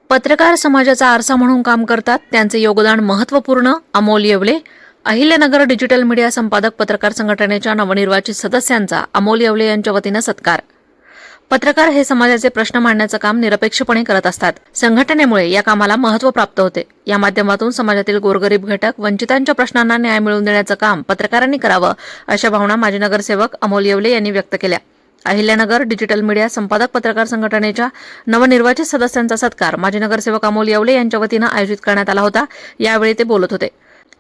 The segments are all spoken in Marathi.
पत्रकार समाजाचा आरसा म्हणून काम करतात. त्यांचे योगदान महत्त्वपूर्ण. अमोल येवले. अहिल्यानगर डिजिटल मीडिया संपादक पत्रकार संघटनेच्या नवनिर्वाचित सदस्यांचा अमोल येवले यांच्या वतीनं सत्कार. पत्रकार हे समाजाचे प्रश्न मांडण्याचं काम निरपेक्षपणे करत असतात. संघटनेमुळे या कामाला महत्त्व प्राप्त होते. या माध्यमातून समाजातील गोरगरीब घटक, वंचितांच्या प्रश्नांना न्याय मिळवून देण्याचं काम पत्रकारांनी करावं, अशा भावना माजी नगरसेवक अमोल येवले यांनी व्यक्त केल्या. अहिल्यानगर डिजिटल मीडिया संपादक पत्रकार संघटनेच्या नवनिर्वाचित सदस्यांचा सत्कार माजी नगरसेवक अमोल येवले यांच्या वतीनं आयोजित करण्यात आला होता. यावेळी ते बोलत होते.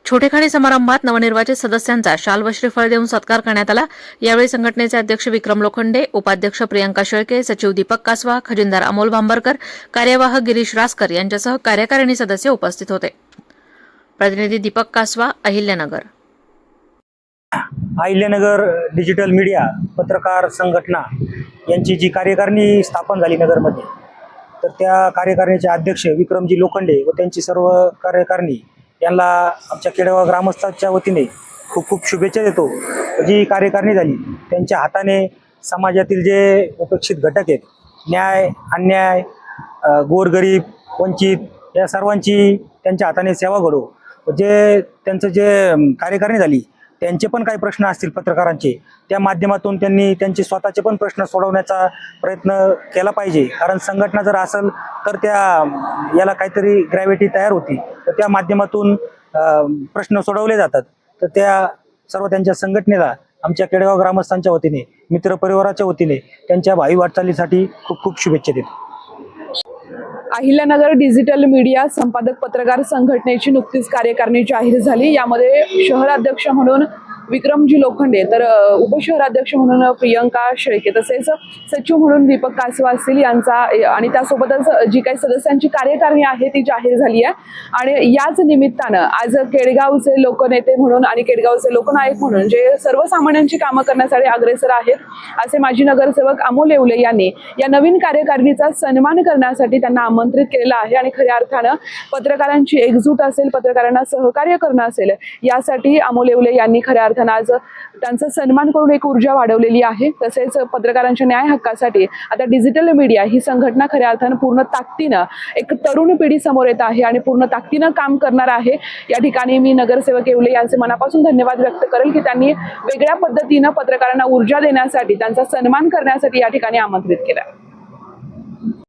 छोटेखानी समारंभात नवनिर्वाचित सदस्यांचा शाल व श्रीफळ देऊन सत्कार करण्यात आला. यावेळी संघटनेचे अध्यक्ष विक्रम लोखंडे, उपाध्यक्ष प्रियंका शेळके, सचिव दीपक कासवा, खजिनदार अमोल भांबरकर, कार्यवाह गिरीश रासकर यांच्यासह कार्यकारिणी सदस्य उपस्थित होते. प्रतिनिधी दीपक कासवा, अहिल्यानगर. अहिल्यानगर डिजिटल मीडिया पत्रकार संघटना यांची जी कार्यकारिणी स्थापन झाली नगरमध्ये, तर त्या कार्यकारिणीचे अध्यक्ष विक्रमजी लोखंडे व त्यांची सर्व कार्यकारिणी यांना आमच्या केडगाव ग्रामस्थांच्या वतीने खूप खूप शुभेच्छा देतो. जी कार्यकारिणी झाली त्यांच्या हाताने समाजातील जे उपेक्षित घटक आहेत, न्याय, अन्याय, गोरगरीब, वंचित या सर्वांची त्यांच्या हाताने सेवा घडो. जे त्यांचं जे कार्यकारिणी झाली त्यांचे पण काही प्रश्न असतील पत्रकारांचे, त्या माध्यमातून त्यांनी त्यांचे स्वतःचे पण प्रश्न सोडवण्याचा प्रयत्न केला पाहिजे. कारण संघटना जर असेल तर याला काहीतरी ग्रॅव्हिटी तयार होती, तर त्या माध्यमातून प्रश्न सोडवले जातात. तर त्या सर्व त्यांच्या संघटनेला आमच्या केडगाव ग्रामस्थांच्या वतीने, मित्रपरिवाराच्या वतीने त्यांच्या भावी वाटचालीसाठी खूप खूप शुभेच्छा देतो. अहिल्यानगर डिजिटल मीडिया संपादक पत्रकार संघटनेची नुकतीच कार्यकारिणी जाहीर झाली. यामध्ये शहराध्यक्ष म्हणून विक्रमजी लोखंडे, तर उपशहराध्यक्ष म्हणून प्रियंका शेळके, तसेच सचिव म्हणून दीपक कासवा असतील यांचा, आणि त्यासोबतच जी काही सदस्यांची कार्यकारिणी आहे ती जाहीर झाली आहे. आणि याच निमित्तानं आज केडगावचे लोकनेते म्हणून आणि केडगावचे लोकनायक म्हणून जे सर्वसामान्यांची कामं करण्यासाठी अग्रेसर आहेत असे माजी नगरसेवक अमोल येवले यांनी या नवीन कार्यकारिणीचा सन्मान करण्यासाठी त्यांना आमंत्रित केलेलं आहे. आणि खऱ्या अर्थानं पत्रकारांची एकजूट असेल, पत्रकारांना सहकार्य करणं असेल, यासाठी अमोल येवले यांनी खऱ्या अर्थानं आज त्यांचा सन्मान करून एक ऊर्जा वाढवलेली आहे. तसेच पत्रकारांच्या न्याय हक्कासाठी आता डिजिटल मीडिया ही संघटना खऱ्या अर्थानं पूर्ण ताकदीनं एक तरुण पिढी समोर येत आहे आणि पूर्ण ताकदीनं काम करणार आहे. या ठिकाणी मी नगरसेवक येवले यांचे मनापासून धन्यवाद व्यक्त करेल की त्यांनी वेगळ्या पद्धतीनं पत्रकारांना ऊर्जा देण्यासाठी, त्यांचा सन्मान करण्यासाठी या ठिकाणी आमंत्रित केलं.